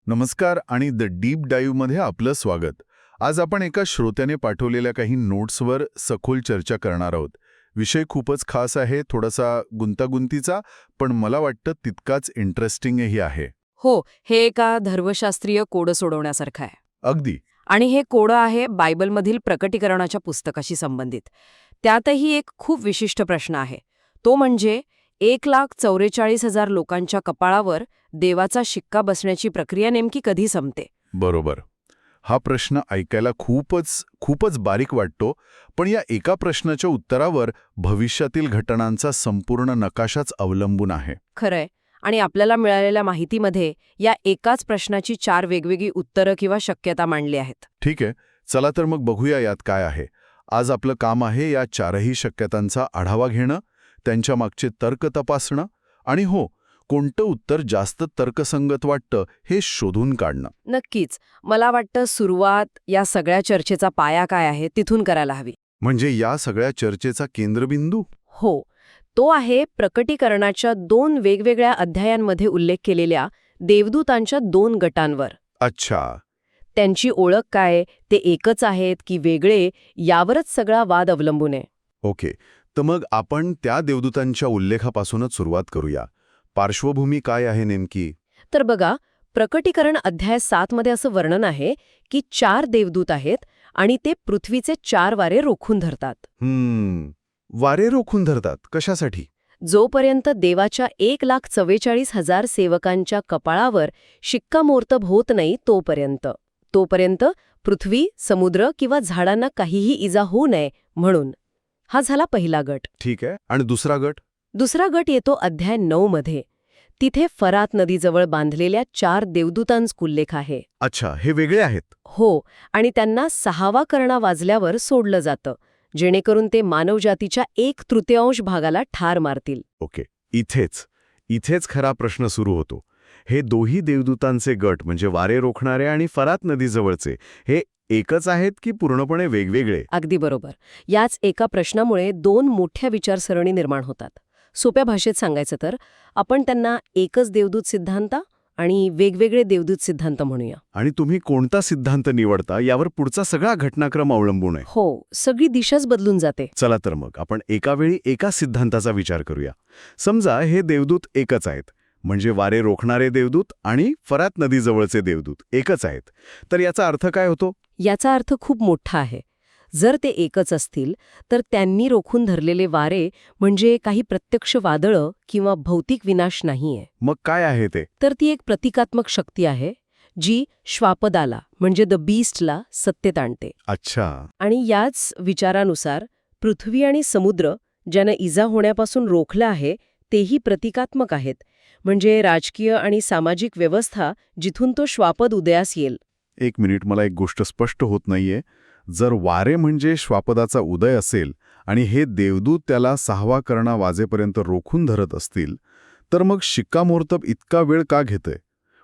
नमस्कार आणि the deep डाईव्हमध्ये आपलं स्वागत. आज आपण एका श्रोत्याने पाठवलेल्या काही नोट्सवर सखोल चर्चा करणार आहोत. विषय खूपच खास आहे, थोडासा गुंतागुंतीचा, पण मला वाटतं तितकाच इंटरेस्टिंगही आहे. हो, हे एका धर्मशास्त्रीय कोडं सोडवण्यासारखं आहे. अगदी. आणि हे कोडं आहे बायबलमधील प्रकटीकरणाच्या पुस्तकाशी संबंधित. त्यातही एक खूप विशिष्ट प्रश्न आहे. तो म्हणजे 1,44,000 लोकांच्या कपाळावर देवाचा शिक्का बसण्याची प्रक्रिया नेमकी कधी संपते? बरोबर. हा प्रश्न ऐकायला खूपच बारीक वाटतो, पण या एका प्रश्नाच्या उत्तरावर भविष्यातील घटनांचा संपूर्ण नकाशाच अवलंबून आहे. खरंय. आणि आपल्याला मिळालेल्या माहितीमध्ये या एकाच प्रश्नाची 4 वेगवेगळी उत्तरं किंवा शक्यता मांडली आहेत. ठीक आहे, चला तर मग बघूया यात काय आहे. आज आपलं काम आहे या चारही शक्यतांचा आढावा घेणं, त्यांच्या मागचे तर्क तपासणं आणि कोणतं उत्तर जास्त तर्कसंगत वाटतं हे शोधून काढणं. नक्कीच. मला वाटतं सुरुवात या सगळ्या चर्चेचा पाया काय आहे तिथून करायला हवी. म्हणजे या सगळ्या चर्चेचा केंद्रबिंदू? हो, तो आहे प्रकटीकरणाच्या 2 वेगवेगळ्या अध्यायांमध्ये उल्लेख केलेल्या देवदूतांच्या 2 गटांवर. अच्छा. त्यांची ओळख काय, ते एकच आहेत की वेगळे, यावरच सगळा वाद अवलंबून आहे. ओके, तर मग आपण त्या देवदूतांच्या उल्लेखापासूनच सुरुवात करूया. पार्श्वभूमी काय आहे नेमकी? तर बघा, प्रकटीकरण अध्याय 7 मध्ये असं वर्णन आहे की 4 देवदूत आहेत आणि ते पृथ्वीचे 4 वारे रोखून धरतात. वारे रोखून धरतात कशासाठी? जोपर्यंत देवाच्या 1,44,000 सेवकांच्या कपाळावर शिक्कामोर्तब होत नाही तोपर्यंत पृथ्वी, समुद्र किंवा झाडांना काहीही इजा होऊ नये म्हणून. हा झाला पहिला गट. ठीक आहे, आणि दुसरा गट? दुसरा गट येतो अध्याय 9 मध्ये. तिथे फरात नदीजवळ बांधलेल्या 4 देवदूतांचा उल्लेख आहे. अच्छा, हे वेगळे आहेत. हो, आणि त्यांना 6वा करणा वाजल्यावर सोडलं जातं, जेणेकरून ते मानवजातीच्या 1/3 भागाला ठार मारतील. ओके, इथेच खरा प्रश्न सुरू होतो. हे दोही देवदूतांचे गट म्हणजे वारे रोखणारे आणि फरात नदीजवळचे हे एकच आहेत की पूर्णपणे वेगवेगळे? अगदी बरोबर. याच एका प्रश्नामुळे 2 मोठ्या विचारसरणी निर्माण होतात. सोप्या भाषेत सांगायचं तर आपण त्यांना एकच देवदूत सिद्धांत आणि वेगवेगळे देवदूत सिद्धांत म्हणूया. आणि तुम्ही कोणता सिद्धांत निवडता यावर पुढचा सगळा घटनाक्रम अवलंबून आहे. हो, सगळी दिशाच बदलून जाते. चला तर मग आपण एकावेळी एका सिद्धांताचा विचार करूया. समजा हे देवदूत एकच आहेत, म्हणजे वारे रोखणारे देवदूत आणि फरात नदीजवळचे देवदूत एकच आहेत. तर याचा अर्थ काय होतो? याचा अर्थ खूप मोठा आहे. जर ते एकच असतील तर त्यांनी रोखून धरलेले वारे म्हणजे काही प्रत्यक्ष वादळं किंवा भौतिक विनाश नाहीये. मग काय आहे ते? तर ती एक प्रतिकात्मक शक्ती आहे जी श्वापदाला म्हणजे द बीस्टला सत्तेत आणते. अच्छा. आणि याच विचारानुसार पृथ्वी आणि समुद्र ज्यांना इजा होण्यापासून रोखलं आहे तेही प्रतिकात्मक आहेत, म्हणजे राजकीय आणि सामाजिक व्यवस्था जिथून तो श्वापद उदयास येईल. एक मिनिट, मला एक गोष्ट स्पष्ट होत नाहीये. जर वारे म्हणजे श्वापदाचा उदय असेल आणि हे देवदूत त्याला 6वा करणा वाजेपर्यंत रोखून धरत असतील, तर मग शिक्कामोर्तब इतका वेळ का घेतंय?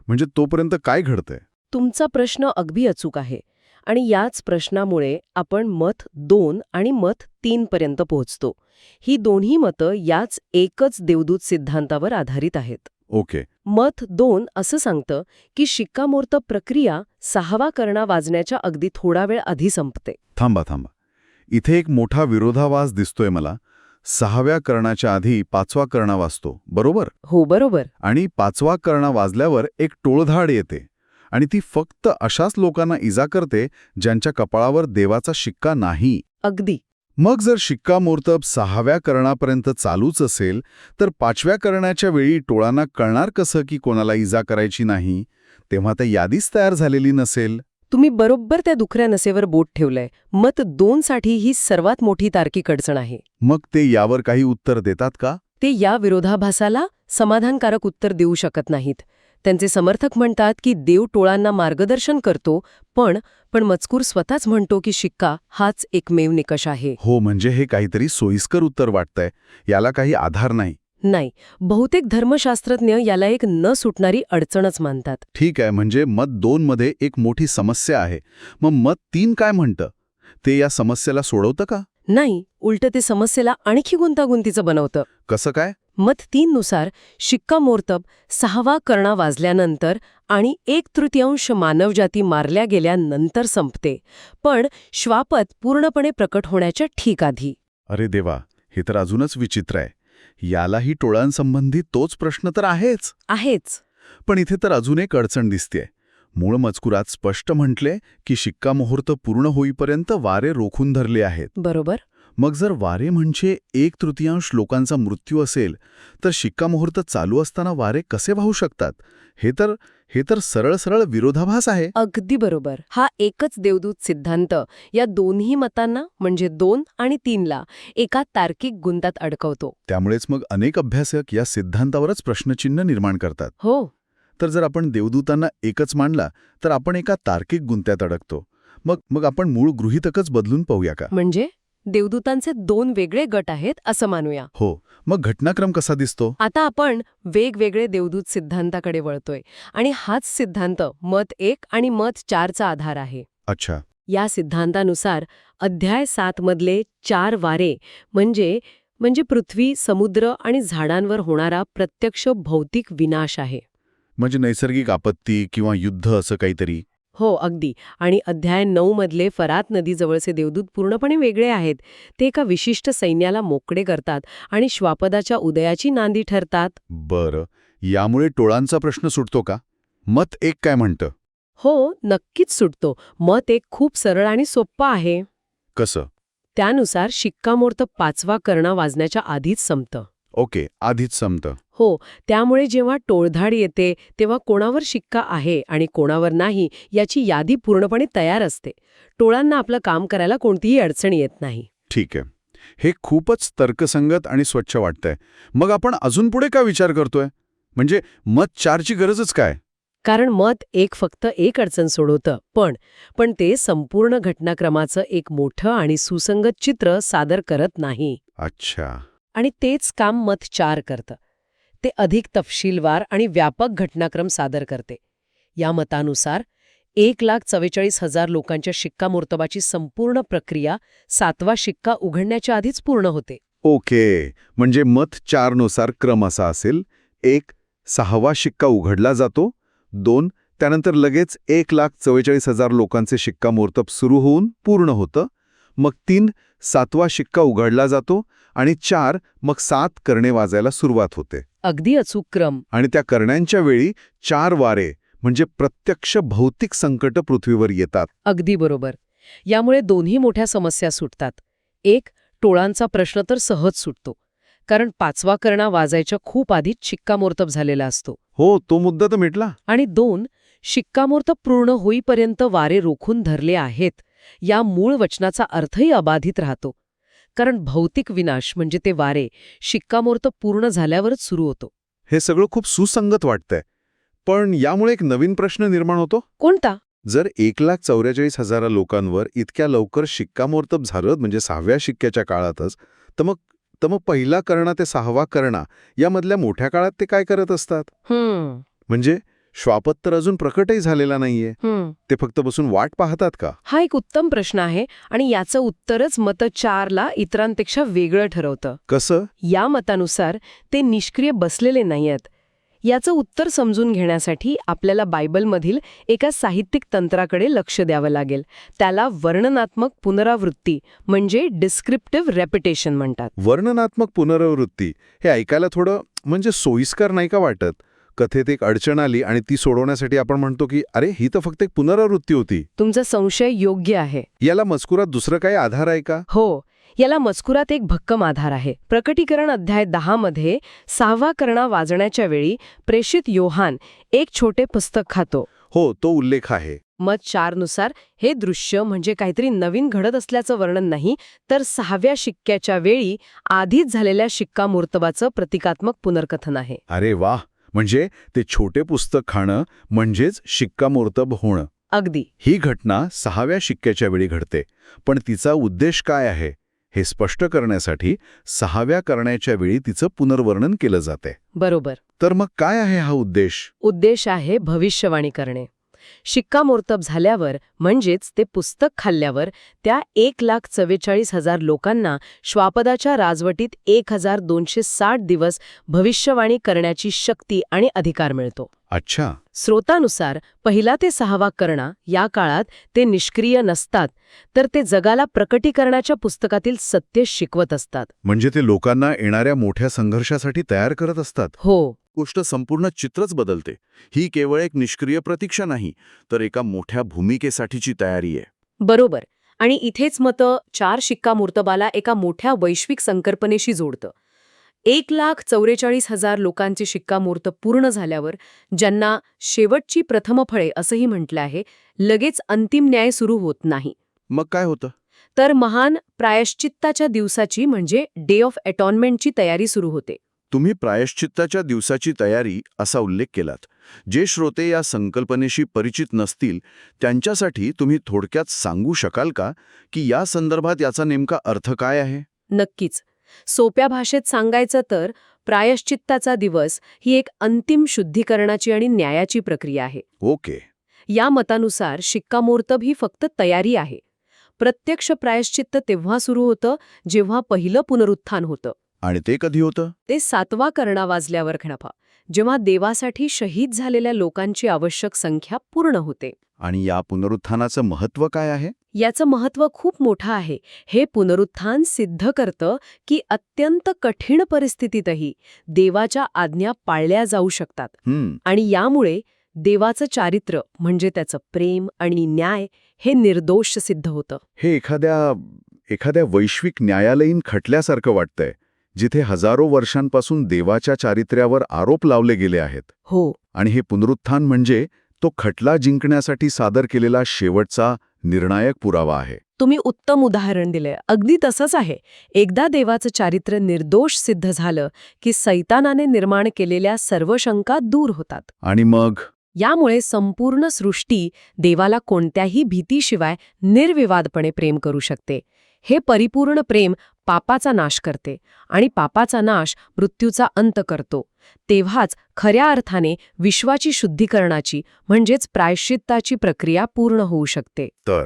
म्हणजे तोपर्यंत काय घडतंय? तुमचा प्रश्न अगदी अचूक आहे. आणि याच प्रश्नामुळे आपण मत 2 आणि मत 3 पर्यंत पोहोचतो. ही दोन्ही मतं याच एकच देवदूत सिद्धांतावर आधारित आहेत. ओके. मत 2 असं सांगतं की शिक्कामोर्तब प्रक्रिया 6वा करणा वाजण्याच्या अगदी थोडा वेळ आधी संपते. थांबा. इथे एक मोठा विरोधाभास दिसतोय मला. 6व्या करणाच्या आधी 5वा करणा वाजतो, बरोबर? हो, बरोबर. आणि 5वा करणा वाजल्यावर एक टोळधाड येते आणि ती फक्त अशाच लोकांना इजा करते ज्यांच्या कपाळावर देवाचा शिक्का नाही. अगदी. मग जर शिक्कामोर्तब 6व्या करणापर्यंत चालूच असेल, तर 5व्या करणाच्या वेळी टोळांना कळणार कसं की कोणाला इजा करायची नाही? तेव्हा तर यादीच तयार झालेली नसेल. तुम्ही बरोबर त्या दुखऱ्या नसेवर बोट ठेवलंय. मत 2 साठी ही सर्वात मोठी तार्किक अडचण आहे. मग ते यावर काही उत्तर देतात का? ते या विरोधाभासाला समाधानकारक उत्तर देऊ शकत नाहीत. त्यांचे समर्थक म्हणतात की देव टोळांना मार्गदर्शन करतो, पण मजकूर स्वतःच म्हणतो की शिक्का हाच एकमेव निकष आहे. हो, म्हणजे हे काहीतरी सोयीस्कर उत्तर वाटतंय. याला काही आधार नाही. नाही, बहुतेक धर्मशास्त्रज्ञ याला एक न सुटणारी अडचणच मानतात. ठीक आहे, म्हणजे मत 2 मध्ये एक मोठी समस्या आहे. मग मत 3 काय म्हणतं? ते या समस्येला सोडवतं का? नाही, उलट ते समस्येला आणखी गुंतागुंतीचं बनवतं. कसं काय? मत 3 नुसार शिक्कामोर्तब 6वा करणा वाजल्यानंतर आणि 1/3 मानवजाती मारल्या गेल्यानंतर संपते, पण श्वापद पूर्णपणे प्रकट होण्याच्या ठीक आधी. अरे देवा, हे तर अजूनच विचित्र आहे. यालाही टोळांसंबंधी तोच प्रश्न तर आहेच. पण इथे तर अजून एक अडचण दिसतेय. मूळ मजकुरात स्पष्ट म्हटले की शिक्कामोर्त पूर्ण होईपर्यंत वारे रोखून धरले आहेत. बरोबर. मग जर वारे म्हणजे 1/3 लोकांचा मृत्यू असेल, तर शिक्कामोर्त चालू असताना वारे कसे वाहू शकतात? हे तर सरळ विरोधाभास आहे. अगदी बरोबर. हा एकच देवदूत सिद्धांत या दोन्ही मतांना म्हणजे 2 आणि 3 ला एका तार्किक गुंतात अडकवतो. त्यामुळेच मग अनेक अभ्यासक या सिद्धांतावरच प्रश्नचिन्ह निर्माण करतात. हो. तर जर आपण देवदूतांना एकच मानला तर आपण एका तार्किक गुंत्यात अडकतो. मग आपण मूळ गृहीतकच बदलून पाहूया का? म्हणजे देवदूतांचे 2 वेगळे गट आहेत असं मानूया. हो. मग घटनाक्रम कसा दिसतो? आता आपण वेगवेगळे देवदूत सिद्धांताकडे वळतोय आणि हाच सिद्धांत मत 1 आणि मत 4 चा आधार आहे. अच्छा. या सिद्धांतानुसार अध्याय 7 मधले 4 वारे म्हणजे पृथ्वी, समुद्र आणि झाडांवर होणारा प्रत्यक्ष भौतिक विनाश आहे. म्हणजे नैसर्गिक आपत्ती किंवा युद्ध असं काहीतरी? हो, अगदी. आणि अध्याय 9 मधले फरात नदीजवळचे देवदूत पूर्णपणे वेगळे आहेत. ते एका विशिष्ट सैन्याला मोकळे करतात आणि श्वापदाच्या उदयाची नांदी ठरतात. बरं. यामुळे टोळांचा प्रश्न सुटतो का? मत 1 काय म्हणतं? हो, नक्कीच सुटतो. मत 1 खूप सरळ आणि सोप्पं आहे. कसं? त्यानुसार शिक्कामोर्तब 5वा करणा वाजण्याच्या आधीच संपतं. ओके, आधीच संपतं. हो, त्यामुळे जेव्हा टोळधाड येते तेव्हा कोणावर शिक्का आहे आणि कोणावर नाही याची यादी पूर्णपणे तयार असते. टोळांना आपलं काम करायला कोणतीही अडचण येत नाही. ठीक आहे. हे खूपच तर्कसंगत आणि स्वच्छ वाटतंय. मग आपण अजून पुढे काय विचार करतोय? म्हणजे मत 4ची गरजच काय? कारण मत 1 फक्त एक अडचण सोडवतं, पण ते संपूर्ण घटनाक्रमाचं एक मोठं आणि सुसंगत चित्र सादर करत नाही. अच्छा. आणि तेच काम मत 4 करतं. ते अधिक तपशीलवार आणि व्यापक घटनाक्रम सादर करते. या मतानुसार 1,44,000 लोकांच्या शिक्कामोर्तबाची संपूर्ण प्रक्रिया 7वा शिक्का उघडण्याच्या आधीच पूर्ण होते. ओके. म्हणजे मत 4 नुसार क्रम असा असेल: 1. 6वा शिक्का उघडला जातो. 2. त्यानंतर लगेच 1,44,000 लोकांचे शिक्कामोर्तब सुरू होऊन पूर्ण होतं. मग 3. 7वा शिक्का उघडला जातो आणि 4. मग 7 करणे वाजायला सुरुवात होते. अगदी अचूक क्रम. आणि त्या करण्यांच्या वेळी 4 वारे म्हणजे प्रत्यक्ष भौतिक संकट पृथ्वीवर येतात. अगदी बरोबर. यामुळे दोन्ही मोठ्या समस्या सुटतात. 1. टोळांचा प्रश्न तर सहज सुटतो, कारण 5वा करणा वाजायच्या खूप आधीच शिक्कामोर्तब झालेला असतो. हो, तो मुद्दा तर मिटला. आणि 2. शिक्कामोर्तब पूर्ण होईपर्यंत वारे रोखून धरले आहेत या मूळ वचनाचा अर्थही अबाधित राहतो. कारण भौतिक विनाश म्हणजे ते वारे शिक्कामोर्तब पूर्ण झाल्यावरच सुरू होतो. हे सगळं खूप सुसंगत वाटतंय. पण यामुळे एक नवीन प्रश्न निर्माण होतो. कोणता? जर 1,44,000 लोकांवर इतक्या लवकर शिक्कामोर्तब झालं, म्हणजे 6व्या शिक्क्याच्या काळातच, तर मग पहिला करणा ते 6वा करणा यामधल्या मोठ्या काळात ते काय करत असतात? म्हणजे श्वापद तर अजून प्रकटही झालेला नाहीये. ते फक्त बसून वाट पाहतात का? हा एक उत्तम प्रश्न आहे आणि याचं उत्तरच मत 4 ला इतरांपेक्षा वेगळं ठरवतं. कसं? या मतानुसार ते निष्क्रिय बसलेले नाहीयेत. याचं उत्तर समजून घेण्यासाठी आपल्याला बायबलमधील एका साहित्यिक तंत्राकडे लक्ष द्यावं लागेल. त्याला वर्णनात्मक पुनरावृत्ती म्हणजे डिस्क्रिप्टिव्ह रेपिटेशन म्हणतात. वर्णनात्मक पुनरावृत्ती हे ऐकायला थोडं म्हणजे सोयीस्कर नाही का वाटत? कथेत एक अडचण आली आणि ती सोडवण्यासाठी आपण म्हणतो की अरे, ही तर फक्त एक पुनरावृत्ती होती. तुमचा संशय योग्य आहे. याला मजकुरात दुसरं काही आधार आहे का? हो, याला मजकुरात एक भक्कम आधार आहे. प्रकटीकरण अध्याय 10 मध्ये 6वा करणा वाजण्याच्या वेळी प्रेषित योहान एक छोटे पुस्तक खातो. हो, तो उल्लेख आहे. मत 4 नुसार हे दृश्य म्हणजे काहीतरी नवीन घडत असल्याचं वर्णन नाही, तर 6व्या शिक्क्याच्या वेळी आधीच झालेल्या शिक्कामोर्तबाचं प्रतिकात्मक पुनर्कथन आहे. अरे वाह! म्हणजे ते छोटे पुस्तक खाणं म्हणजेच शिक्कामोर्तब होणं. अगदी. ही घटना 6व्या शिक्क्याच्या वेळी घडते, पण तिचा उद्देश काय आहे हे स्पष्ट करण्यासाठी 6व्या करण्याच्या वेळी तिचं पुनर्वर्णन केलं जाते. बरोबर. तर मग काय आहे हा उद्देश? उद्देश आहे भविष्यवाणी करणे. शिक्कामोर्तब झाल्यावर म्हणजेच ते पुस्तक खाल्ल्यावर त्या 1,44,000 लोकांना श्वापदाच्या राजवटीत 1,260 दिवस भविष्यवाणी करण्याची शक्ती आणि अधिकार मिळतो. अच्छा. स्रोतानुसार पहिला ते 6वा करणा या काळात ते निष्क्रिय नसतात, तर ते जगाला प्रकटीकरणाच्या पुस्तकातील सत्य शिकवत असतात. म्हणजे ते लोकांना येणाऱ्या मोठ्या संघर्षासाठी तयार करत असतात. हो, गोष्ट संपूर्ण चित्रच बदलते. ही केवळ एक निष्क्रिय प्रतीक्षा नाही, तर एका मोठ्या भूमिकेसाठीची तयारी आहे. बरोबर. आणि इथेच मतं 4 शिक्कामोर्तबाला एका मोठ्या वैश्विक संकल्पनेशी जोडतं. 1,44,000 लोकांचे शिक्कामोर्तब पूर्ण झाल्यावर, ज्यांना शेवटची प्रथमफळे असंही म्हटलं आहे, लगेच अंतिम न्याय सुरू होत नाही. मग काय होतं? तर महान प्रायश्चित्ताच्या दिवसाची म्हणजे डे ऑफ अटॉर्नमेंटची तयारी सुरू होते. तुम्ही प्रायश्चित्ताच्या दिवसाची तयारी असा उल्लेख केलात. जे श्रोते या संकल्पनेशी परिचित नसतील त्यांच्यासाठी तुम्ही थोडक्यात सांगू शकाल का की या संदर्भात याचा नेमका अर्थ काय आहे? नक्कीच. सोप्या भाषेत सांगायचं तर प्रायश्चित्ताचा दिवस ही एक अंतिम शुद्धीकरणाची आणि न्यायाची प्रक्रिया आहे. ओके. या मतानुसार शिक्कामोर्तब ही फक्त तयारी आहे. प्रत्यक्ष प्रायश्चित्त तेव्हा सुरू होतं जेव्हा पहिलं पुनरुत्थान होतं. आणि ते कधी होतं? ते 7वा करणा वाजल्यावर खणपा, जेव्हा देवासाठी शहीद झालेल्या लोकांची आवश्यक संख्या पूर्ण होते. आणि या पुनरुत्थानाचं महत्त्व काय आहे? याचं महत्त्व खूप मोठं आहे. हे पुनरुत्थान सिद्ध करतं की अत्यंत कठीण परिस्थितीतही देवाच्या आज्ञा पाळल्या जाऊ शकतात. आणि यामुळे देवाचं चारित्र्य म्हणजे त्याचं प्रेम आणि न्याय हे निर्दोष सिद्ध होतं. हे एखाद्या वैश्विक न्यायालयीन खटल्यासारखं वाटतंय, जिथे हजारो वर्षांपासून देवाच्या चारित्र्यावर आरोप लावले गेले आहेत. हो. आणि हे पुनरुत्थान म्हणजे तो खटला जिंकण्यासाठी सादर केलेला शेवटचा निर्णायक पुरावा आहे. तुम्ही उत्तम उदाहरण दिलंय. अगदी तसंच आहे. एकदा देवाचं चारित्र्य निर्दोष सिद्ध झालं की सैतानाने निर्माण केलेल्या सर्व शंका दूर होतात. आणि मग यामुळे संपूर्ण सृष्टी देवाला कोणत्याही भीतीशिवाय निर्विवादपणे प्रेम करू शकते. हे परिपूर्ण प्रेम पापाचा नाश करते आणि पापाचा नाश मृत्यूचा अंत करतो. तेव्हाच खऱ्या अर्थाने विश्वाची शुद्धीकरणाची म्हणजेच प्रायश्चित्ताची प्रक्रिया पूर्ण होऊ शकते. तर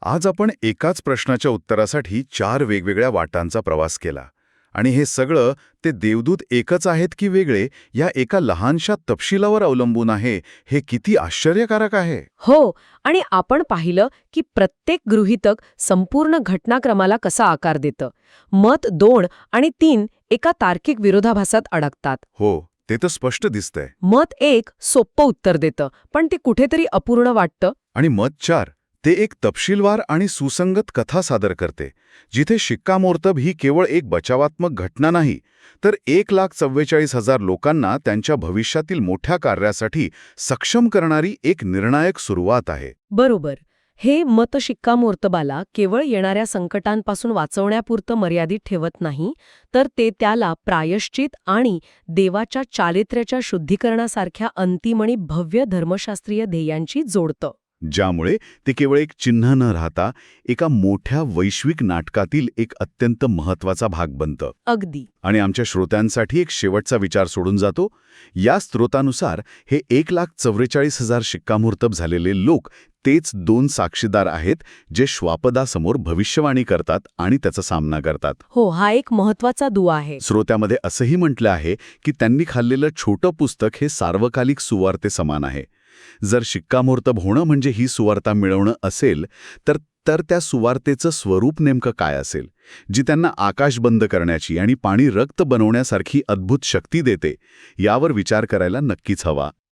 आज आपण एकाच प्रश्नाच्या उत्तरासाठी 4 वेगवेगळ्या वाटांचा प्रवास केला. आणि हे सगळं ते देवदूत एकच आहेत की वेगळे या एका लहानशा तपशिलावर अवलंबून आहे, हे किती आश्चर्यकारक आहे. हो. आणि आपण पाहिलं की प्रत्येक गृहीतक संपूर्ण घटनाक्रमाला कसा आकार देतं. मत 2 आणि 3 एका तार्किक विरोधाभासात अडकतात. हो, ते तर स्पष्ट दिसतंय. मत 1 सोप्पं उत्तर देतं, पण ते कुठेतरी अपूर्ण वाटतं. आणि मत 4 ते एक तपशीलवार आणि सुसंगत कथा सादर करते, जिथे शिक्कामोर्तब ही केवळ एक बचावात्मक घटना नाही, तर 1,44,000 लोकांना त्यांच्या भविष्यातील मोठ्या कार्यासाठी सक्षम करणारी एक निर्णायक सुरुवात आहे. बरोबर. हे मत शिक्कामोर्तबाला केवळ येणाऱ्या संकटांपासून वाचवण्यापुरतं मर्यादित ठेवत नाही, तर ते त्याला प्रायश्चित आणि देवाच्या चारित्र्याच्या शुद्धीकरणासारख्या अंतिम आणि भव्य धर्मशास्त्रीय ध्येयांची जोडतं. ज्यामुळे ते केवळ एक चिन्ह न राहता एका मोठ्या वैश्विक नाटकातील एक अत्यंत महत्त्वाचा भाग बनतं. अगदी. आणि आमच्या श्रोत्यांसाठी एक शेवटचा विचार सोडून जातो. या स्रोतानुसार हे 1,44,000 शिक्कामोर्तब झालेले लोक तेच 2 साक्षीदार आहेत, जे श्वापदासमोर भविष्यवाणी करतात आणि त्याचा सामना करतात. हो, हा एक महत्त्वाचा दुवा आहे. श्रोत्यामध्ये असंही म्हटलं आहे की त्यांनी खाल्लेलं छोटं पुस्तक हे सार्वकालिक सुवार्ते समान आहे. जर शिक्कामोर्तब होणं म्हणजे ही सुवार्ता मिळवणं असेल, तर त्या सुवार्तेचं स्वरूप नेमकं काय असेल, जी त्यांना आकाश बंद करण्याची आणि पाणी रक्त बनवण्यासारखी अद्भुत शक्ती देते, यावर विचार करायला नक्कीच हवा.